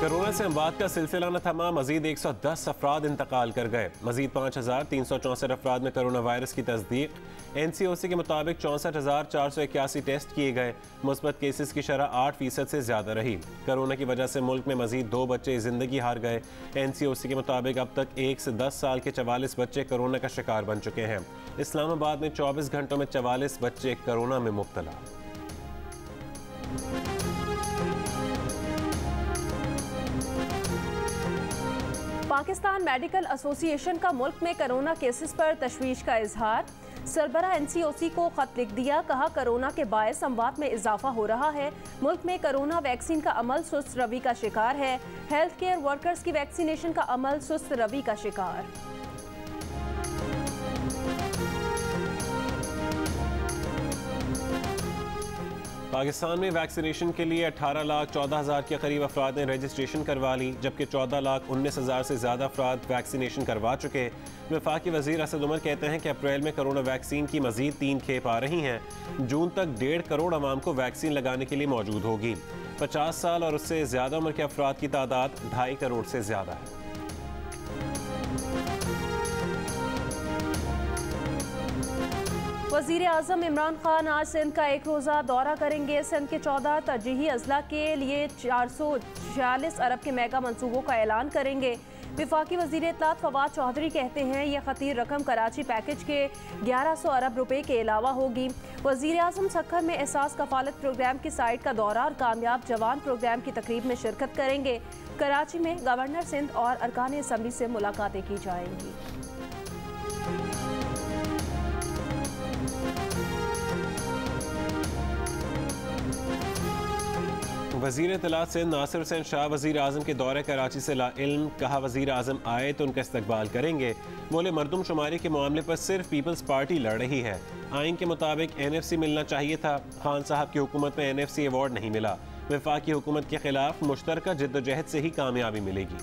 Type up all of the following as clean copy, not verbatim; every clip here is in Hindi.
कोरोना से अमवात का सिलसिला न थमा, मजीद 110 अफराद इंतकाल कर गए। मजीद 5364 अफराद में कोरोना वायरस की तस्दीक। NCOC के मुताबिक 64,481 टेस्ट किए गए। मुस्बत केसेस की शरह 8% से ज़्यादा रही। कोरोना की वजह से मुल्क में मजीद 2 बच्चे जिंदगी हार गए। NCOC के मुताबिक अब तक 1 से 10 साल के 44 बच्चे कोरोना का शिकार बन चुके हैं। इस्लामाबाद में 24 घंटों में 44 बच्चे कोरोना में मुब्तला। पाकिस्तान मेडिकल एसोसिएशन का मुल्क में कोरोना केसेस पर तशवीश का इजहार। सरबराह NCOC को खत लिख दिया, कहा कोरोना के बायस अमवात में इजाफा हो रहा है। मुल्क में कोरोना वैक्सीन का अमल सुस्त रवि का शिकार है। हेल्थ केयर वर्कर्स की वैक्सीनेशन का अमल सुस्त रवि का शिकार। पाकिस्तान में वैक्सीनेशन के लिए 18,14,000 के करीब अफराद ने रजिस्ट्रेशन करवा ली, जबकि 14,19,000 से ज़्यादा अफराद वैक्सीनेशन करवा चुके। वफाकी वज़ीर असद उमर कहते हैं कि अप्रैल में कोरोना वैक्सीन की मज़ीद 3 खेप आ रही हैं। जून तक 1.5 करोड़ अवाम को वैक्सीन लगाने के लिए मौजूद होगी। 50 साल और उससे ज़्यादा उम्र के अफराद की तादाद 2.5 करोड़ से ज़्यादा है। वज़ीर आज़म इमरान खान आज सिंध का एक रोज़ा दौरा करेंगे। सिंध के 14 तरजीही अजला के लिए 446 अरब के मेगा मंसूबों का ऐलान करेंगे। वफाकी वज़ीर इत्तलात फवाद चौधरी कहते हैं यह खतीर रकम कराची पैकेज के 1100 अरब रुपए के अलावा होगी। वज़ीर आज़म सक्खर में एहसास कफ़ालत प्रोग्राम की साइट का दौरा और कामयाब जवान प्रोग्राम की तकरीब में शिरकत करेंगे। कराची में गवर्नर सिंध और अरकान असम्बली से मुलाकातें की जाएंगी। वज़ीर इत्तलात सिंध नासिर हुसैन शाह वज़ीर आज़म के दौरे कराची से लाइल्म, कहा वज़ीर आज़म आए तो उनका इस्तकबाल करेंगे। बोले मरदम शुमारी के मामले पर सिर्फ पीपल्स पार्टी लड़ रही है। आइन के मुताबिक NFC मिलना चाहिए था। खान साहब की हुकूमत में NFC अवार्ड नहीं मिला। वफाकी हुकूमत के खिलाफ मुश्तरका जिद्दोजहद से ही कामयाबी मिलेगी।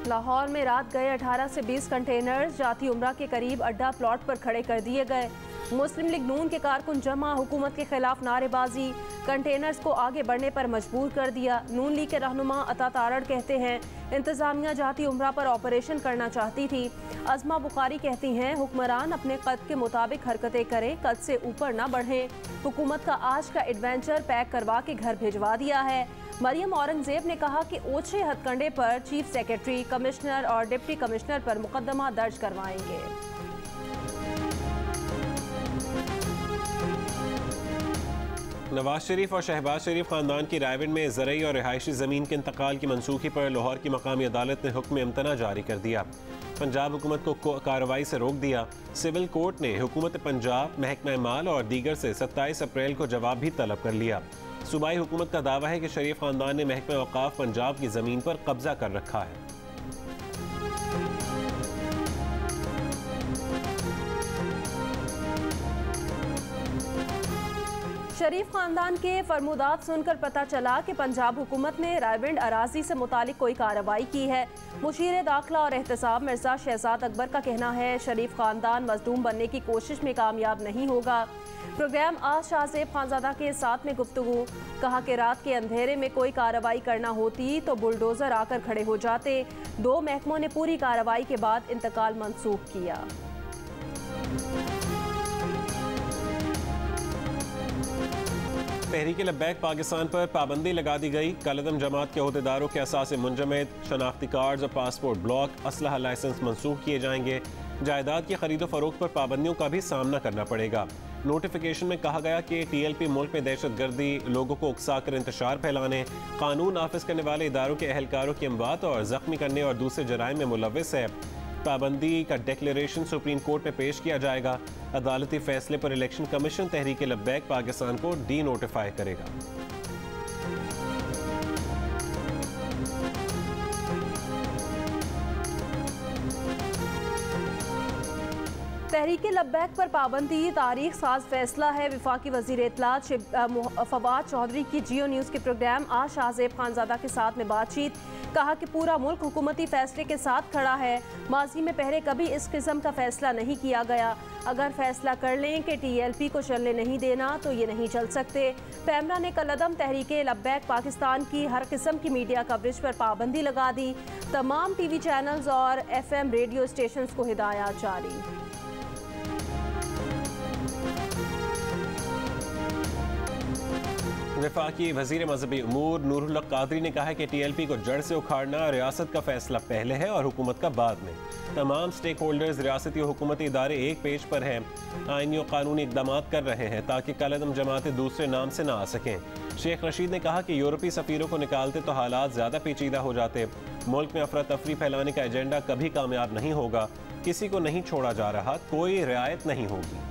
लाहौर में रात गए 18 से 20 कंटेनर्स जाती उम्रा के करीब अड्डा प्लॉट पर खड़े कर दिए गए। मुस्लिम लीग नून के कारकुन जमा, हुकूमत के खिलाफ नारेबाजी, कंटेनर्स को आगे बढ़ने पर मजबूर कर दिया। नून लीग के रहनुमा अता तारड़ कहते हैं इंतजामिया जाती उम्रा पर ऑपरेशन करना चाहती थी। अज़मा बुखारी कहती हैं हुक्मरान अपने कद के मुताबिक हरकतें करें, कद से ऊपर ना बढ़ें। हुकूमत का आज का एडवेंचर पैक करवा के घर भिजवा दिया है। मरियम औरंगजेब ने कहा कि ओछे हथकंडे पर चीफ सेक्रेटरी, कमिश्नर और डिप्टी कमिश्नर पर मुकदमा दर्ज करवाएंगे। नवाज शरीफ और शहबाज शरीफ खानदान की रायविंड में ज़रई और रिहायशी ज़मीन के इंतकाल की मनसूखी पर लाहौर की मकामी अदालत ने हुक्म इम्तना जारी कर दिया। पंजाब हुकूमत को कार्रवाई से रोक दिया। सिविल कोर्ट ने हुकूमत पंजाब, महकमा माल और दीगर से 27 अप्रैल को जवाब भी तलब कर लिया। सूबाई हुकूमत का दावा है कि शरीफ खानदान ने महकमा औकाफ पंजाब की ज़मीन पर कब्जा कर रखा है। शरीफ खानदान के फरमुदात सुनकर पता चला कि पंजाब हुकूमत ने रायविंड अराजी से मुतालिक कोई कार्रवाई की है। मुशीर दाखिला और एहतसाब मिर्जा शहजाद अकबर का कहना है शरीफ खानदान मजलूम बनने की कोशिश में कामयाब नहीं होगा। प्रोग्राम आज शाहजेब खानजादा के साथ में गुफ्तगू, कहा कि रात के अंधेरे में कोई कार्रवाई करना होती तो बुलडोजर आकर खड़े हो जाते। 2 महकमों ने पूरी कार्रवाई के बाद इंतकाल मंसूख किया। तहरीक लब्बैक पाकिस्तान पर पाबंदी लगा दी गई। कलदम जमात के अहदेदारों के असासे मुंजमद, शनाख्ती कार्ड्स और पासपोर्ट ब्लॉक, असलहा लाइसेंस मनसूख किए जाएंगे। जायदाद की खरीदो फरोख्त पर पाबंदियों का भी सामना करना पड़ेगा। नोटिफिकेशन में कहा गया कि TLP मुल्क में दहशतगर्दी, लोगों को उकसाकर इंतशार फैलाने, कानून नाफिज करने वाले इदारों के अहलकारों की अमवात और जख्मी करने और दूसरे जराइम में मुलव्विस है। पाबंदी का डिक्लेरेशन सुप्रीम कोर्ट में पेश किया जाएगा। अदालती फैसले पर इलेक्शन कमीशन तहरीक लब्बैक पाकिस्तान को डी नोटिफाई करेगा। तहरीक लब्बैक पर पाबंदी तारीख साज फैसला है। वफाकी वज़ीर इत्तलात फवाद चौधरी की जियो न्यूज़ के प्रोग्राम आज शाहजेब खानजादा के साथ में बातचीत, कहा कि पूरा मुल्क हुकूमती फैसले के साथ खड़ा है। माजी में पहले कभी इस किस्म का फैसला नहीं किया गया। अगर फैसला कर लें कि TLP को चलने नहीं देना तो ये नहीं चल सकते। पैमरा ने कलअदम तहरीके लब्बैक पाकिस्तान की हर किस्म की मीडिया कवरेज पर पाबंदी लगा दी। तमाम TV चैनल्स और FM रेडियो स्टेशंस को हिदायत जारी। वफाकी वज़ीर मज़हबी उमूर नूरुल हक क़ादरी ने कहा है कि TLP को जड़ से उखाड़ना रियासत का फैसला पहले है और हुकूमत का बाद में। तमाम स्टेक होल्डर्स रियासती और हुकूमती इदारे एक पेज पर हैं। आइनी और कानूनी इक़दाम कर रहे हैं ताकि कलअदम जमातें दूसरे नाम से ना आ सकें। शेख रशीद ने कहा कि यूरोपीय सफ़ीरों को निकालते तो हालात ज़्यादा पेचीदा हो जाते। मुल्क में अफरा तफरी फैलाने का एजेंडा कभी कामयाब नहीं होगा। किसी को नहीं छोड़ा जा रहा, कोई रियायत नहीं होगी।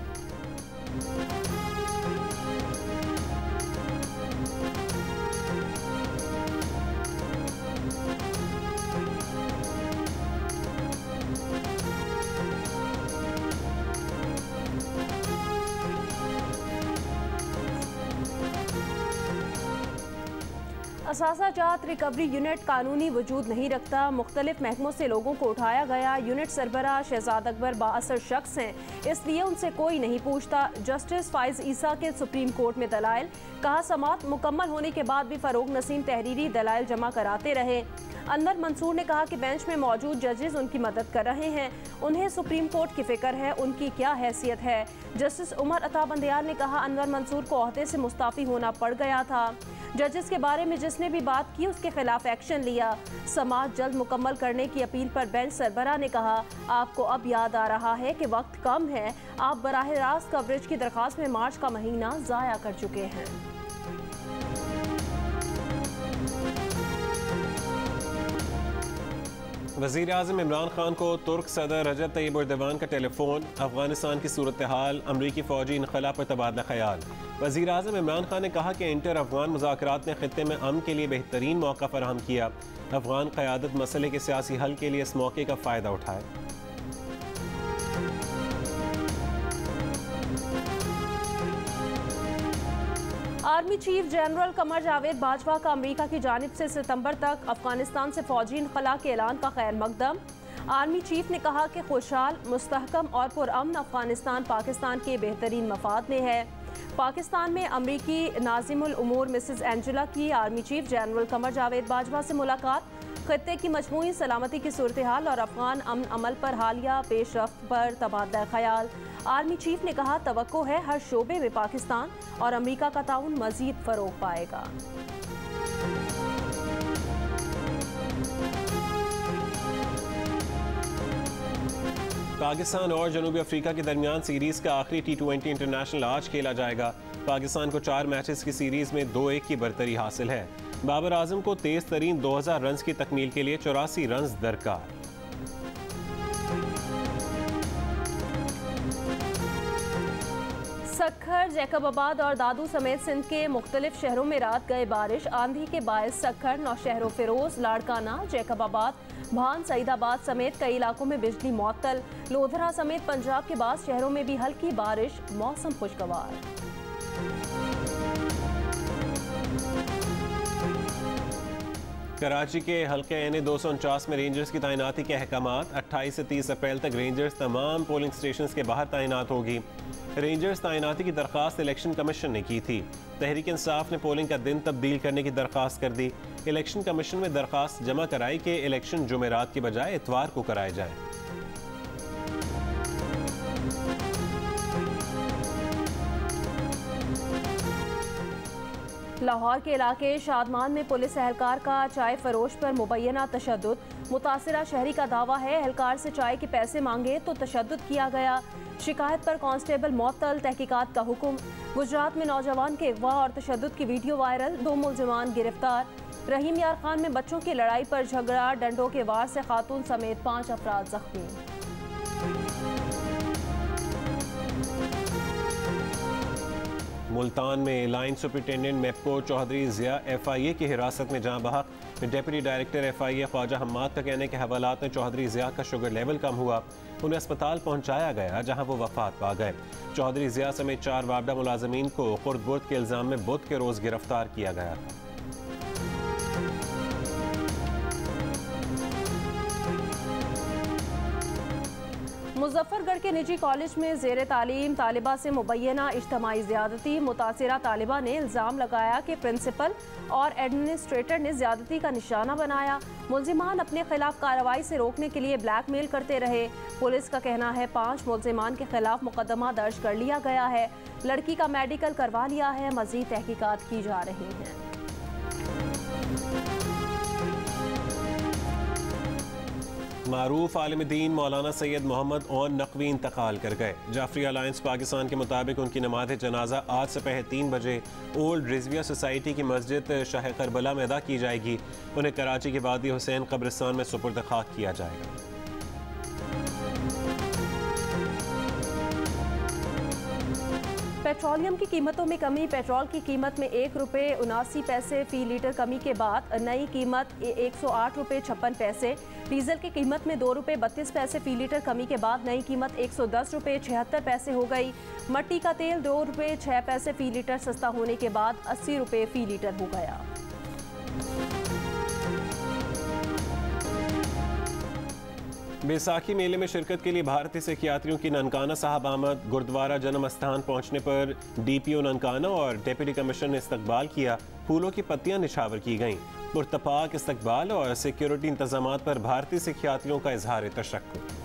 असासा-जात रिकवरी यूनिट कानूनी वजूद नहीं रखता। मुख्तलिफ महकमों से लोगों को उठाया गया। यूनिट सरबराह शहजाद अकबर बाअसर शख्स हैं, इसलिए उनसे कोई नहीं पूछता। जस्टिस फाइज ईसा के सुप्रीम कोर्ट में दलाइल। कहा समाअत मुकम्मल होने के बाद भी फ़रोग नसीम तहरीरी दलाइल जमा कराते रहे। अनवर मंसूर ने कहा कि बेंच में मौजूद जजेस उनकी मदद कर रहे हैं। उन्हें सुप्रीम कोर्ट की फिक्र है, उनकी क्या हैसियत है। जस्टिस उमर अता बंदियाल ने कहा अनवर मंसूर को ओहदे से मुस्ताफ़ी होना पड़ गया था। जजेस के बारे में जिसने भी बात की उसके खिलाफ एक्शन लिया। समाअत जल्द मुकम्मल करने की अपील पर बेंच सरबरा ने कहा आपको अब याद आ रहा है कि वक्त कम है। आप बराह रास्त कवरेज की दरख्वास्त में मार्च का महीना ज़ाया कर चुके हैं। वज़ीर आज़म इमरान खान को तुर्क सदर रजब तैयब एर्दोगान का टेलीफोन। अफगानिस्तान की सूरत हाल, अमरीकी फ़ौजी इनखला पर तबादला ख्याल। वज़ीर आज़म इमरान खान ने कहा कि इंटर अफगान मुज़ाकरात ने ख़ित्ते में अमन के लिए बेहतरीन मौका फराहम किया। अफगान क़यादत मसले के सियासी हल के लिए इस मौके का फ़ायदा उठाए। Army chief general Qamar Javed Bajwa का अमेरिका की जानिब से सितंबर तक अफगानिस्तान से फौजी इनखला के ऐलान का खैर मकदम। आर्मी चीफ ने कहा कि खुशहाल, मुस्तहकम और पुरअमन अफगानिस्तान पाकिस्तान के बेहतरीन मफाद में है। पाकिस्तान में अमरीकी नाज़िमुल उमूर मिसेस एंजेला की army chief general Qamar Javed Bajwa से मुलाकात। खत्ते की मजमूई सलामती की सूरत हाल और अफगान अमन अमल पर हालिया पेशरफ्त पर तबादला ख्याल। आर्मी चीफ ने कहा तवक्को है हर शोबे में पाकिस्तान और अमरीका का ताउन मजीद फरोग पाएगा। पाकिस्तान और जनूबी अफ्रीका के दरमियान सीरीज का आखिरी T20 इंटरनेशनल आज खेला जाएगा। पाकिस्तान को 4 मैचेस की सीरीज में 2-1 की बरतरी हासिल है। बाबर आजम को तेज तरीन 2000 रन की तकमील के लिए 84 रन दरकार। सक्खर, जैकबाबाद और दादू समेत सिंध के मुख्तलिफ शहरों में रात गए बारिश। आंधी के बायस सक्खर, नौशहरों फिरोज, लाड़काना, जैकबाबाद, भान, सईदाबाद समेत कई इलाकों में बिजली मुअत्तल। लोधरा समेत पंजाब के बाद शहरों में भी हल्की बारिश। मौसम खुशगवार। कराची के हल्के एन 249 में रेंजर्स की तैनाती के अहकामात। 28 से 30 अप्रैल तक रेंजर्स तमाम पोलिंग स्टेशन के बाहर तैनात होगी। रेंजर्स तैनाती की दरख्वास्त इलेक्शन कमीशन ने की थी। तहरीक इंसाफ ने पोलिंग का दिन तब्दील करने की दरख्वास्त कर दी। इलेक्शन कमीशन में दरख्वास्त जमा कराई कि इलेक्शन जुमेरात की बजाय इतवार को कराए जाएं। लाहौर के इलाके शादमान में पुलिस एहलकार का चाय फरोश पर मुबैना तशद्दुद। मुतासिरा शहरी का दावा है एहलकार से चाय के पैसे मांगे तो तशद्दुद किया गया। शिकायत पर कांस्टेबल मुअत्तल, तहकीकात का हुक्म। गुजरात में नौजवान के अगवा और तशद्दुद की वीडियो वायरल, 2 मुलजिमान गिरफ्तार। रहीम यार खान में बच्चों की लड़ाई पर झगड़ा, डंडों के वार से खातून समेत 5 अफराद जख्मी। मुल्तान में line superintendent MEPCO Chaudhry Zia FIA की हिरासत में जहां बहक। Deputy director FIA Khawaja Hammad का कहने के हवालात में चौधरी ज़िया का शुगर लेवल कम हुआ। उन्हें अस्पताल पहुंचाया गया जहां वो वफात पा गए। चौधरी ज़िया समेत 4 वापडा मुलाजमीन को खुर्द-बुर्द के इल्ज़ाम में बुध के रोज़ गिरफ्तार किया गया था। मुजफ्फरगढ़ के निजी कॉलेज में ज़ेर तालीम तालिबा से मुबैना इज्तमाई ज़्यादती। मुतासिरा तालिबा ने इल्ज़ाम लगाया कि प्रिंसिपल और एडमिनिस्ट्रेटर ने ज़्यादती का निशाना बनाया। मुल्जिमान अपने खिलाफ कार्रवाई से रोकने के लिए ब्लैकमेल करते रहे। पुलिस का कहना है 5 मुल्जिमान के खिलाफ मुकदमा दर्ज कर लिया गया है। लड़की का मेडिकल करवा लिया है। मज़ीद तहकीकात की जा रही हैं। मारूफ आलिम दीन मौलाना सैयद मोहम्मद ओन नकवी इंतकाल कर गए। जाफरी अलायंस पाकिस्तान के मुताबिक उनकी नमाज जनाजा आज सुबह 3 बजे ओल्ड रिजविया सोसाइटी की मस्जिद शाह करबला में अदा की जाएगी। उन्हें कराची के वादी हुसैन कब्रिस्तान में सुपुर्द खाक किया जाएगा। पेट्रोलियम की कीमतों में कमी। पेट्रोल की कीमत में 1 रुपये 79 पैसे फ़ी लीटर कमी के बाद नई कीमत 108 रुपये 56 पैसे। डीजल की कीमत में 2 रुपये 32 पैसे फ़ी लीटर कमी के बाद नई कीमत 110 रुपये 76 पैसे हो गई। मट्टी का तेल 2 रुपये 6 पैसे फ़ी लीटर सस्ता होने के बाद 80 रुपये फ़ी लीटर हो गया। बैसाखी मेले में शिरकत के लिए भारतीय सिख यात्रियों की ननकाना साहब आमद। गुरुद्वारा जन्म स्थान पहुंचने पर डीपीओ ननकाना और डिप्टी कमिश्नर ने इस्तकबाल किया। फूलों की पत्तियां निछावर की गईं। पुरतपाक इस्तकबाल और सिक्योरिटी इंतजामात पर भारतीय सिख यात्रियों का इजहार तशक्कुर।